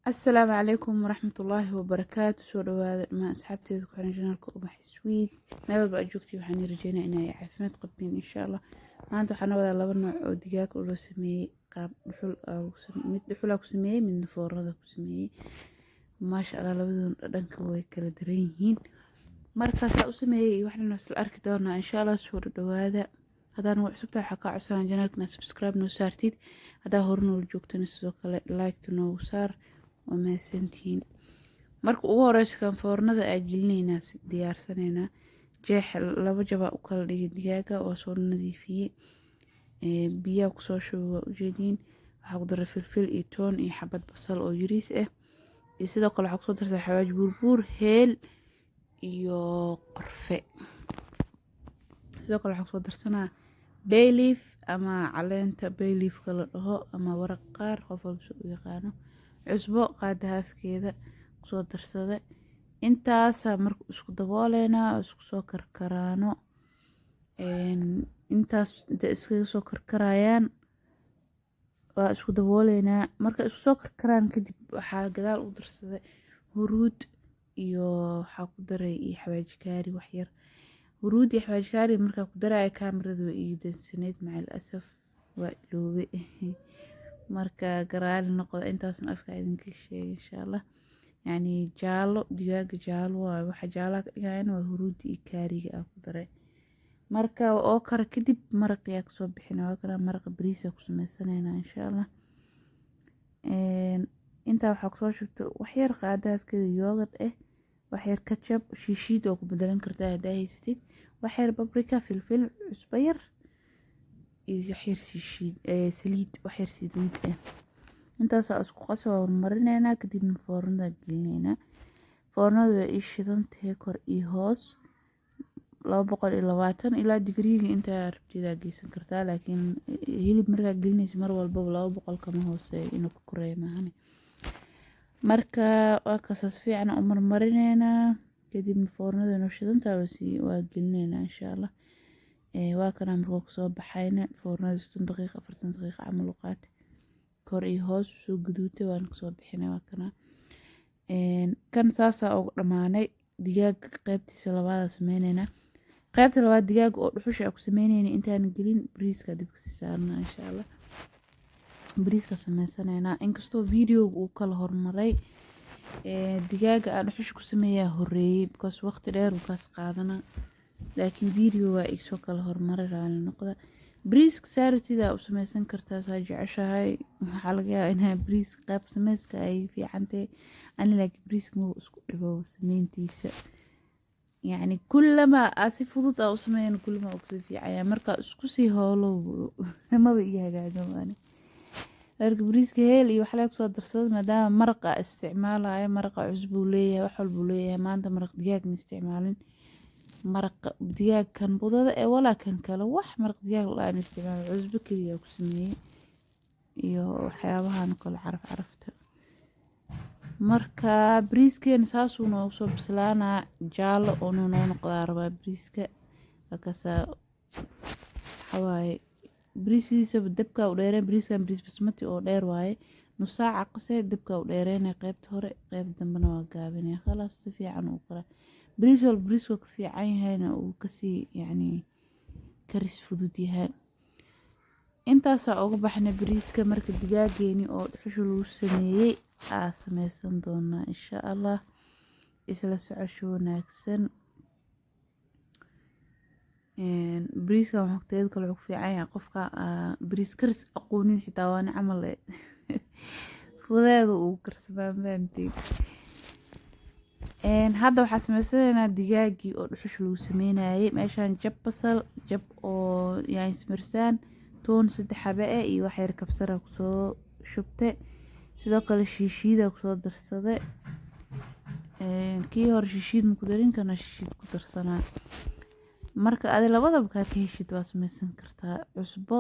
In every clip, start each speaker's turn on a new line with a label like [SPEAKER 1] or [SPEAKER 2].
[SPEAKER 1] السلام عليكم ورحمة الله وبركاته. soo dhawaada dhammaan asxaabteeda ku xiran janaalka Ubax Sweet. meel walba aad joogtiin waxaan rajeynaa inay caafimaad qabtiin insha Allah. maanta waxaan wadaa laba nooc oo digaag oo loo sameeyay qaab dhuxul mid dhuxul ku sameeyay midna foornada ku sameeyay. maasha Allah labadoon dhanka way kala daran yihiin. markaas aan u sameeyay waxaan isla arki doonaa insha Allah. soo dhawaada hadaan wax cusub tahay ka codsan janaalkana subscribe noo saartid hadaa hore noo joogtana sidoo kale like noo saar وما سنتين marka ugu horeysa kan foornada ay gelinayna diyaarsanayna jeex laba jaba u kala dhigay digaaga oo soo nadiifiyay biyo ku soo shubo u jeedin waxa ku daray filfil iyo toon iyo xabad basal oo yariis ah iyo sidoo kale waxa ku soo dartay xawaaj buurbuur heel iyo qorfe sidoo kale waxa ku soo darsanaa bay leaf ama caleenta bay leaf kala dhaho ama waraq qaar qof walba u yaqaano cusbo qaada haafkeeda kusoo darsada intaas marka isku dabooleena isku soo karkaraano intaas iskaga soo karkarayaan waa isku dabooleena marka isku soo karkaraan kadib waxaa gadaal u darsada huruud iyo waxa ku daray iyo xawaaj kaari wax yar huruud iyo xawaaj kaari marka ku daray kaamiradu iyo dansaneed macal asaf waa iloobe marka garaal noqdo intaasna afka idinka sheegay insha Allah yani jaalo digaaga jaalo waxa jaala ka dhigayna waa huruudi iyo kaariga aan ku daray marka oo kar kadib maraq yaa soo bixinaa waa kana maraq bariis ku sameeysanayna insha Allah inta waxa ku soo shubto wax yar qaada afkeeda yogurt wax yar ketchup shiishid oo ku bedelan kartaa hadaa haysatid wax yar paprika filfil cusbo yar يحير شيء سليد وحير سليد intaas isku qasoo marinayna kadibna foornada gelinayna foornada way shidantahay kor iyo hoos 220 ilaa digriga inta rabtida geysan kartaa laakiin hilib marka gelinayso mar walba 200 kama hooseeyo inuu ku koreeyo maahan marka waa kasaas fiican u marmarinayna kadibna foornada noo shidantahay waa gelinayna insha Allah waa kana markuu soo baxayna foornada 60 daqiiqo 40 daqiiqo amal u qaat kor iyo hoos soo guduutay waan soo bixinay waa kana kan saasa oo dhamaanay digaag qaybtiisa labaad sameeynayna qaybta labaad digaag oo dhuxusha ku sameeynayna intaan gelin bariiska dibka saarna insha Allah bariiska sameeysanayna inkastoo video uu kala hormaray digaaga aan dhuxusha ku sameeyaa horeeyay because waqti dheer uu kaas qaadana laakiin video waa isoo kala hormaray raali noqda bariiska saartida u sameeysan kartaa saa jeceshahay waxa laga yaabaa in bariiska qayb sameeyska ay fiicantay ani laakiin bariiska ma isku dhibo sameyntiisa yani kullama asi fudud u sameeyaan kullama uu soo fiicaya marka isku sii howlo ma iga hagaagamaani marka bariiska heel iyo waxa la soo darsado maadaama maraqa isticmaalayo maraqa cusub uu leeyahay wax walba uu leeyahay maanta maraq digaag ma isticmaalin maraq digaag kan budada wala kan kale wax maraq digaag la aan isticmaalo cusbo kaliya ku sameeyay iyo waxyaabahan kale carafta marka bariiskeen saasuu noo soo bislaana jaalo oo noo noqdaa raba bariiska akasa xawaay bariiskiisa dabka u dheereen bariiskan bariis basmati oo dheer waaye nus saac qasay dabka u dheereen qaybta hore qayb dambana waa gaabinay khalaas si fiican u qara bariiska ka fiican yahayna uu kasi yani karis fudud yahay intaas uga baxna bariiska marka digaageeni oo dhuxusha lagu sameeyay sameeysan doona insha Allah isla socosho wanaagsan bariiska waqtigeeda kale uu fiican yahay qofka bariis karis aqoonin xitaa waan amal fudeedo uu karsamaa maamtay hadda waxa sameeysanayna digaagii oo dhuxusha lagu sameeyay meeshan jab basal jab oo yaan smirsan toon 3 xabe iyo wax yar kabsar ku soo shubtay sidoo kale shiishida ku soo darsaday kii hor shiishid ku darin kana shiishid ku darsanaa marka aad labadaba ka heshid waa sameeysan kartaa cusbo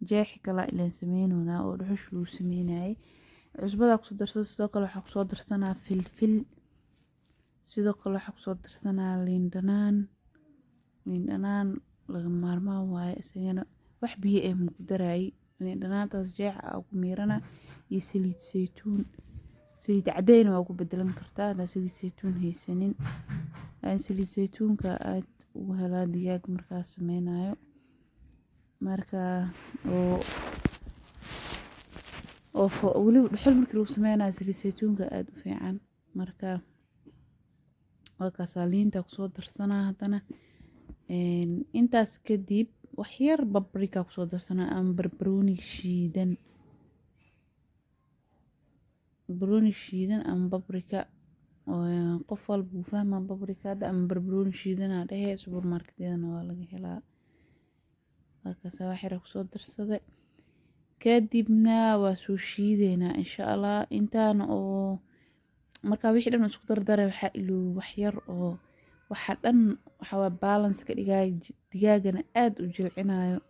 [SPEAKER 1] jeex kala ileen sameeynona oo dhuxusha lagu sameeyay cusbada ku soo darsaday sidoo kale waxa ku soo darsanaa filfil sidoo kale waxa ku soo darsanaa liin dhanaan laga maarmaan waaye isagana wax biyo ku daray liin dhanaantaas jeex ku miirana iyo saliid saytuun saliid cadayna waa ku bedelan kartaa hadaa saliid saytuun haysanin saliid saytuunka aad ugu helaa digaag markaa sameynayo marka weliba dhuxul markii lagu sameynayo saliid saytuunka aad u fiican marka waa kaasaa liinta kusoo darsanaa haddana intaas kadib wax yar babrika kusoo darsanaa ama barbarooni shiidan ama babrika qof walba wuu fahmaa babrikada ama barbarooni shiidana dhehe supermarketyadana waa laga helaa waa kaasaa wax yar kusoo darsaday kadibna waa soo shiideynaa insha allah intaana oo markaa wixii dhan isku dardara waxaa iloow wax yar oo waxa dhan waxaa balance ka dhigaya digaagana aad u jilcinayo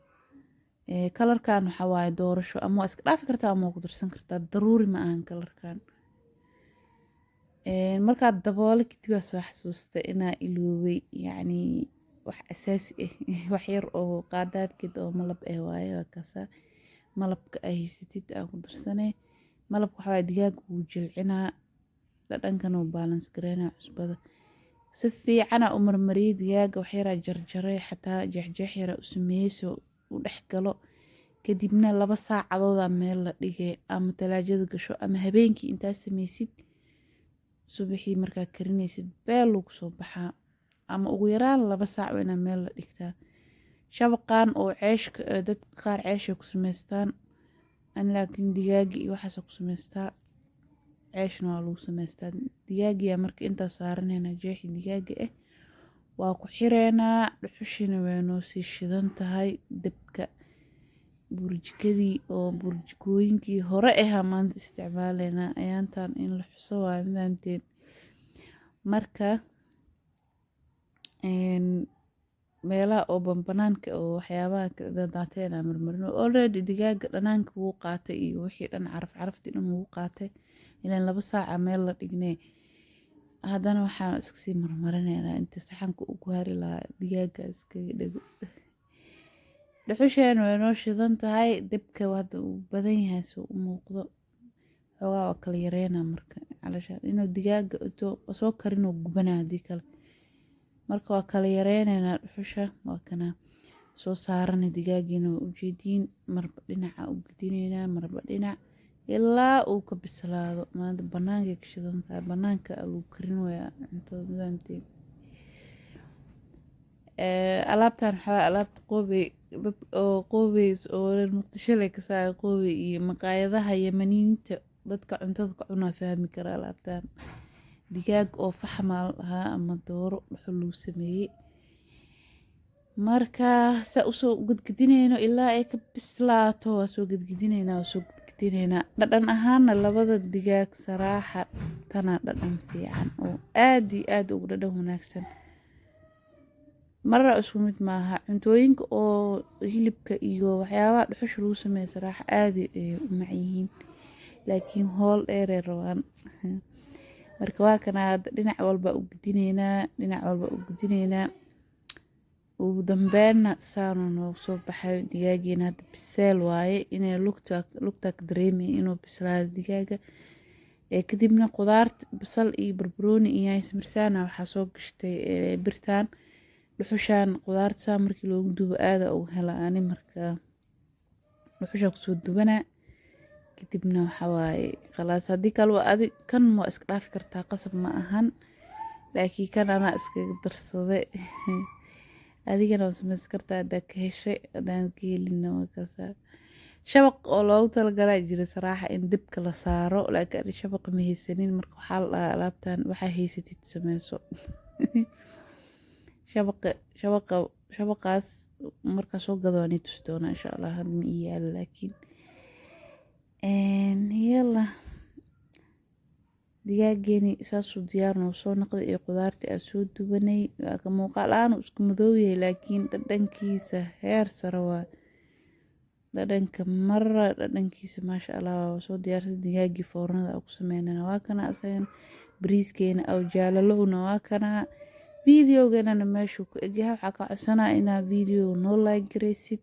[SPEAKER 1] kalarkan waxa waaye doorasho ama waa iska dhaafi kartaa ama waa ku darsan kartaa daruuri ma ahan kalarkan markaad daboole kadib waa soo xasuustay inaa ilooway yacni wax asaasi ah wax yar oo qaadaadkeed oo malab waaye waa kaasa malabka ay haysatid aa ku darsanee malabka waxaa waaye digaaga wuu jilcinaa dhadhankana uu balance gareynaa cusbada si fiicana u marmariyay digaaga wax yaraa jarjaray xataa jeexjeex yaraa u sameeyey soo u dhex galo kadibna 2 saacadood meel la dhigay ama talaajada gasho ama habeenkii intaa sameysid subaxii markaa karinaysid beel lagu soo baxaa ama ugu yaraan 2 saac waa inaa meel la dhigtaa shabaqan oo ceeshka dad qaar ceesha ku sameystaan laakiin digaagi iyo waxaas ku sameystaa ceeshna waa lagu sameystaa digaagiya marka intaa saaranayna jeexi digaaga waa ku xireynaa dhuxushina way noo sii shidan tahay dabka burjikadii oo burjikooyinkii hore maanta isticmaaleynaa ayaantan in la xuso waa maanteen marka meelaha oo banaanka oo waxyaabaha daateen marmarino already digaaga dhanaanka wuu qaatay iyo wixii dhan caraftii dhan wuu qaatay ilaan 2 saac meel la dhignay haddana waxaan iska sii marmarinaynaa inta saxanka ugu hari lahaa digaaga iskaga dhago dhuxusheen way noo shidan tahay dabka hadda uu badan yahay soo u muuqdo xoogaa waa kala yareynaa marka calashaan inuu digaaga soo karinoo gubanaa haddii kale marka waa kala yareynaynaa dhuxusha waa kana soo saarana digaagiina waa ujeediin marba dhinaca u gudinaynaa marba dhinac ilaa uu ka bislaado maanta banaanka ka shidan tahay banaanka lagu karin wayaa cuntada maanteen alaabtan waxaa alaabta qoobey dad oo qoobeys oo muqdisho leh ka saaray qoobey iyo maqaayadaha yamaniinta dadka cuntada ka cunaa fahmi kara alaabtan digaag oo faxmaal ahaa ama dooro dhuxul lagu sameeyey marka saa usoo gudgudinayno ilaa ay ka bislaato waa soo gudgudinaynaa waa soo gudgudinaynaa dhadhan ahaana labada digaag saraaxa tana dhadhan fiican oo aad iyo aad ugu dhadhan wanaagsan marra isku mid maaha cuntooyinka oo hilibka iyo waxyaabaha dhuxusha lagu sameeyo saraaxa aad ay u macyihiin laakiin hool dheer rabaan marka waa kana dhinac walba u gudinaynaa ugu dambeynna saanu noo soo baxay digaageena hadda biseel waaye inay lugta ka dareemay inuu bislaado digaaga kadibna qudaarta basal iyo barbarooni iyo yaanyo simirsaan waxaa soo gashtay birtaan dhuxushaan qudaarta saa markii loogu dubo aada ugu hela ani marka dhuxushaa kusoo dubanaa kadibna waxaa waaye khalaas haddii kale waa adig kan ma iska dhaafi kartaa qasab ma ahan laakiin kan anaa iskaga darsaday adigana waa sameysan kartaa haddaa ka heshay haddaan ka helinna waa kaasaa shabaq oo loogu talagalaa jira saraaxa in dibka la saaro laakiin shabaqa ma haysanin marka waxaa la dhahaa alaabtan waxaa haysatid sameyso shabaqaas markaa soo gado waan tusi doonaa insha allah hadda ma ii yaalo laakiin yalla digaageeni saasuu diyaar noo soo noqday iyo qudaartii aan soo dubanay ka muuqaal aanu isku madow yahay laakiin dhadhankiisa heer sare waa dhadhankiisa maasha allah waa soo diyaarsay digaagii foornada aan ku sameynana waa kana asagan bariiskeena aw jaalalowna waa kana videoganana meeshuu ku egyahay waxaa ka codsanaa inaa video noo like garaysid